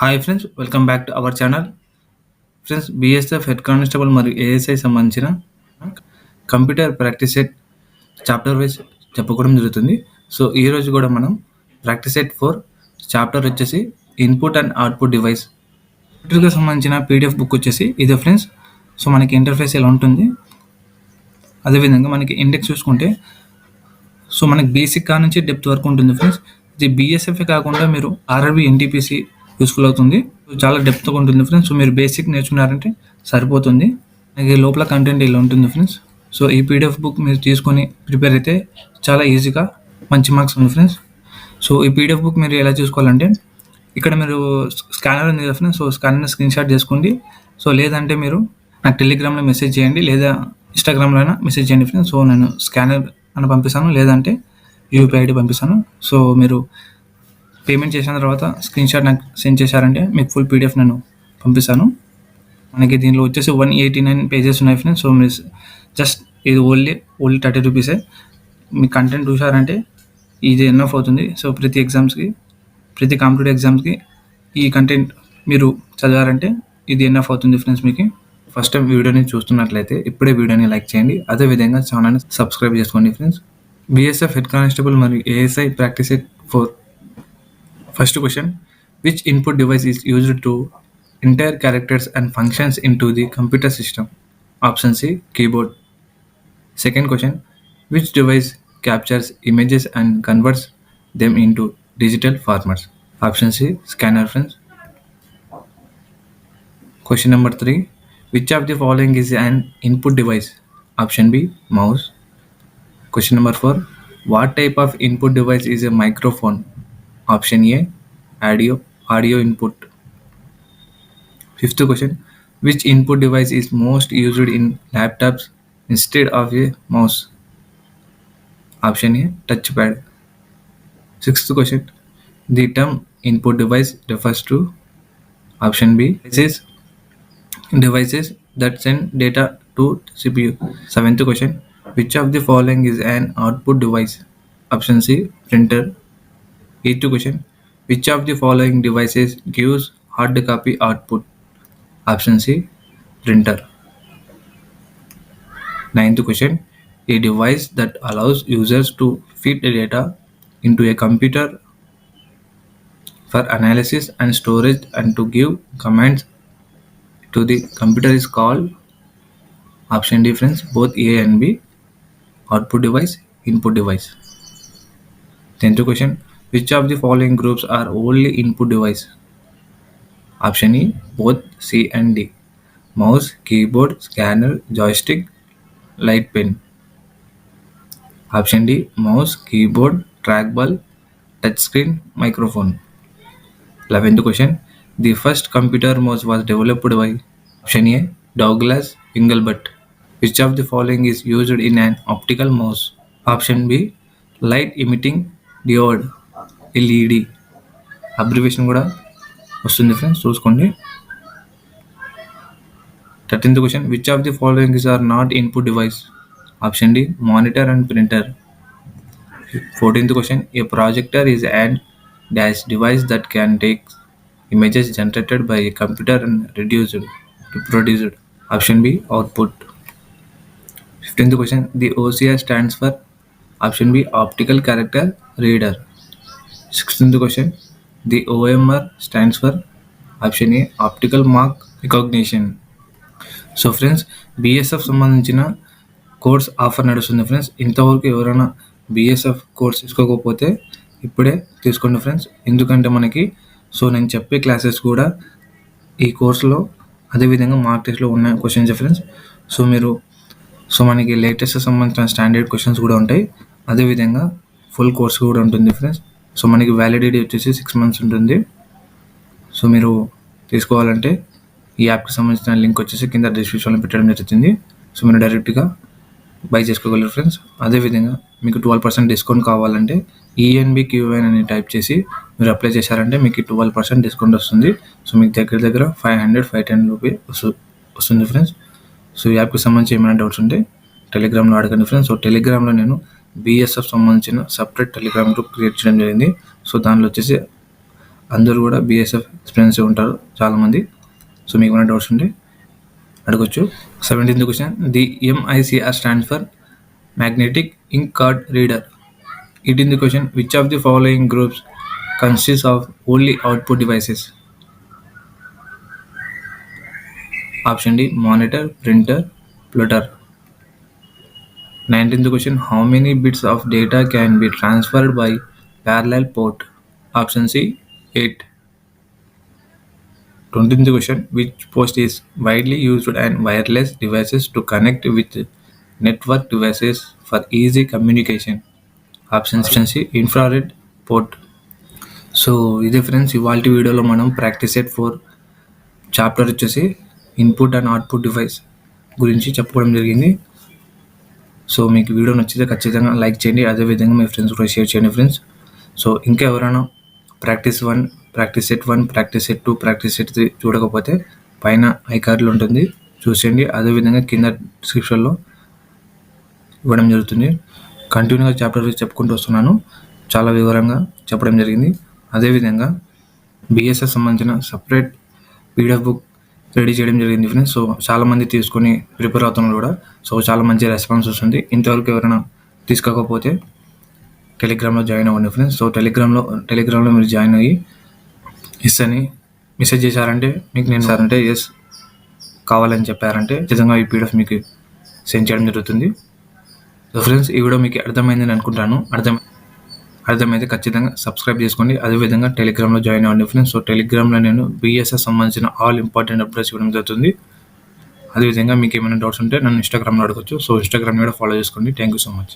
Hi friends, welcome back to our channel. Friends, BSF head constable మరియు ASI సంబంధించిన computer practice set chapter wise చెప్పుకోవడం జరుగుతుంది. So ఈరోజు కూడా మనం ప్రాక్టీస్ సెట్ 4 చాప్టర్ వచ్చేసి ఇన్పుట్ అండ్ అవుట్పుట్ డివైస్ కంప్యూటర్కి సంబంధించిన పీడిఎఫ్ బుక్ వచ్చేసి ఇదే ఫ్రెండ్స్. సో మనకి ఇంటర్ఫేస్ ఎలా ఉంటుంది, అదేవిధంగా మనకి ఇండెక్స్ చూసుకుంటే సో మనకి బేసిక్ కా నుంచి డెప్త్ వరకు ఉంటుంది ఫ్రెండ్స్. ఇది బీఎస్ఎఫ్ కాకుండా మీరు ఆర్ఆర్బీ ఎన్టీపీసీ యూస్ఫుల్ అవుతుంది. చాలా డెప్త్గా ఉంటుంది ఫ్రెండ్స్. సో మీరు బేసిక్ నేర్చుకున్నారంటే సరిపోతుంది. అలాగే లోపల కంటెంట్ ఇలా ఉంటుంది ఫ్రెండ్స్. సో ఈ పీడిఎఫ్ బుక్ మీరు తీసుకొని ప్రిపేర్ అయితే చాలా ఈజీగా మంచి మార్క్స్ ఉంది ఫ్రెండ్స్. సో ఈ పీడిఎఫ్ బుక్ మీరు ఎలా చూసుకోవాలంటే ఇక్కడ మీరు స్కానర్ ఉంది కదా friends. So scanner screen shot చేసుకోండి. సో లేదంటే మీరు నాకు టెలిగ్రామ్లో మెసేజ్ చేయండి, లేదా ఇన్స్టాగ్రామ్లో అయినా మెసేజ్ చేయండి ఫ్రెండ్స్. సో నేను స్కానర్ అని పంపిస్తాను, లేదంటే యూపీఐ ఐడి పంపిస్తాను. సో మీరు పేమెంట్ చేసిన తర్వాత స్క్రీన్ షాట్ నాకు సెండ్ చేశారంటే మీకు ఫుల్ పీడిఎఫ్ నేను పంపిస్తాను. మనకి దీనిలో వచ్చేసి 189 పేజెస్ ఉన్నాయి ఫ్రెండ్స్. సో మీరు జస్ట్ ఇది ఓన్లీ 30 రూపీసే. మీ కంటెంట్ చూసారంటే ఇది ఎన్ఎఫ్ అవుతుంది. సో ప్రతి కాంపిటేటివ్ ఎగ్జామ్స్కి ఈ కంటెంట్ మీరు చదివారంటే ఇది ఎన్ఎఫ్ అవుతుంది ఫ్రెండ్స్. మీకు ఫస్ట్ టైం వీడియోని చూస్తున్నట్లయితే ఇప్పుడే వీడియోని లైక్ చేయండి, అదేవిధంగా ఛానల్ని సబ్స్క్రైబ్ చేసుకోండి ఫ్రెండ్స్. బీఎస్ఎఫ్ హెడ్ కానిస్టేబుల్ మరియు ASI practice set 4. First question: which input device is used to enter characters and functions into the computer system? Option C: keyboard. Second question: which device captures images and converts them into digital formats? Option C: scanner friends. Question number 3: which of the following is an input device? Option B: mouse. Question number 4: what type of input device is a microphone? Option A: audio input. Fifth question: which input device is most used in laptops instead of a mouse? Option A: touchpad. Sixth question: the term input device refers to. Option B: devices that send data to CPU. Seventh question: which of the following is an output device? Option C: printer. Eighth question: which of the following devices gives hard copy output? Option C: printer. Ninth question: a device that allows users to feed data into a computer for analysis and storage and to give commands to the computer is called. Option D friends, both A and B. Output device, input device. 10th question: which of the following groups are only input device? Option E: both C and D. Mouse, keyboard, scanner, joystick, light pen. Option D: mouse, keyboard, trackball, touchscreen, microphone. 11th question: the first computer mouse was developed by. Option A: Douglas Engelbart. Which of the following is used in an optical mouse? Option B: light emitting diode, LED. Abbreviation కూడా వస్తుంది friends, చూసుకోండి. 13th question: which of the following are not input device? Option D: monitor and printer. 14th question: a projector is an dash device that can take images generated by a computer and reproduced. Option B: output. 15th question: the OCR stands for. Option B: optical character reader. 16th question: the OMR stands for. Option A: optical mark recognition. So friends, BSF సంబంధించిన course offer నడుస్తుంది friends. ఇంతవరకు ఎవరైనా BSF course తీసుకోకపోతే ఇప్పుడే తీసుకోండి friends. ఎందుకంటే మనకి నేను చెప్పే క్లాసెస్ కూడా ఈ కోర్సులో అదేవిధంగా మార్క్ టెస్ట్లో ఉన్న క్వశ్చన్స్ ఫ్రెండ్స్. మనకి లేటెస్ట్ సంబంధించిన స్టాండర్డ్ క్వశ్చన్స్ కూడా ఉంటాయి, అదేవిధంగా ఫుల్ కోర్స్ కూడా ఉంటుంది ఫ్రెండ్స్. మనకి వ్యాలిడిటీ వచ్చేసి 6 months ఉంటుంది. మీరు తీసుకోవాలంటే ఈ యాప్కి సంబంధించిన లింక్ వచ్చేసి కింద డిస్క్రిప్షన్లో పెట్టడం జరుగుతుంది. మీరు డైరెక్ట్గా బై చేసుకోగలరు ఫ్రెండ్స్. అదేవిధంగా మీకు 12% డిస్కౌంట్ కావాలంటే ENBQN అని టైప్ చేసి మీరు అప్లై చేశారంటే మీకు 12% డిస్కౌంట్ వస్తుంది. మీకు దగ్గర 510 రూపీస్ వస్తుంది ఫ్రెండ్స్. ఈ యాప్కి సంబంధించి ఏమైనా డౌట్స్ ఉంటే టెలిగ్రామ్లో అడగండి ఫ్రెండ్స్. టెలిగ్రామ్లో నేను బీఎస్ఎఫ్ సంబంధించిన సపరేట్ టెలిగ్రామ్ గ్రూప్ క్రియేట్ చేయడం జరిగింది. దానిలో వచ్చేసి అందరూ కూడా బీఎస్ఎఫ్ ఎక్స్పీరియన్స్ ఉంటారు చాలామంది. సో మీకు ఏమైనా డౌట్స్ ఉంటే అడగొచ్చు. 17th question, the MICR stands for magnetic ink card reader. 18th question, which of the following groups consist of only output devices? Option D monitor, printer, plotter. 19th question, how many bits of data can be transferred by parallel port? Option C 8. 20th question, which post is widely used and wireless devices to connect with network devices for easy communication? Option C infrared port. So ఇదే friends ఇవాళ వీడియోలో మనం practice set 4 chapter వచ్చేసి input and output device గురించి చెప్పుకోవడం జరిగింది. So మీకు video నచ్చితే ఖచ్చితంగా లైక్ చేయండి, అదేవిధంగా మీ ఫ్రెండ్స్ కూడా షేర్ చేయండి ఫ్రెండ్స్. సో ఇంకా ఎవరైనా practice 1, practice set 1, practice set 2, practice set 3 చూడకపోతే పైన ఐకార్డులు ఉంటుంది చూసేయండి, అదేవిధంగా కింద డిస్క్రిప్షన్లో ఇవ్వడం జరుగుతుంది. కంటిన్యూగా చాప్టర్ వైజ్ చెప్పుకుంటూ వస్తున్నాను, చాలా వివరంగా చెప్పడం జరిగింది. అదేవిధంగా బీఎస్ఎస్ సంబంధించిన సపరేట్ పీడిఎఫ్ బుక్ రెడీ చేయడం జరిగింది ఫ్రెండ్స్. సో చాలామంది తీసుకొని ప్రిపేర్ అవుతున్నారు కూడా. సో చాలా మంచి రెస్పాన్స్ వస్తుంది. ఇంతవరకు ఎవరైనా తీసుకోకపోతే టెలిగ్రామ్లో జాయిన్ అవ్వండి ఫ్రెండ్స్. సో టెలిగ్రామ్లో మీరు జాయిన్ అయ్యి ఎస్ అని మెసేజ్ చేశారంటే మీకు నేను సార్ అంటే ఎస్ కావాలని చెప్పారంటే ఖచ్చితంగా ఈ పీడిఎఫ్ మీకు సెండ్ చేయడం జరుగుతుంది. సో ఫ్రెండ్స్ ఈ వీడియో మీకు అర్థమైందని అనుకుంటాను. అర్థమైతే ఖచ్చితంగా సబ్స్క్రైబ్ చేసుకోండి, అదేవిధంగా టెలిగ్రామ్లో జాయిన్ అవ్వండి ఫ్రెండ్స్. సో టెలిగ్రామ్లో నేను బీఎస్ఎస్ సంబంధించిన ఆల్ ఇంపార్టెంట్ అప్డేట్స్ ఇవ్వడం జరుగుతుంది. అదేవిధంగా మీకు ఏమైనా డౌట్స్ ఉంటే నన్ను ఇన్స్టాగ్రామ్లో అడగచ్చు. సో ఇన్స్టాగ్రామ్ కూడా ఫాలో చేసుకోండి. Thank you so much.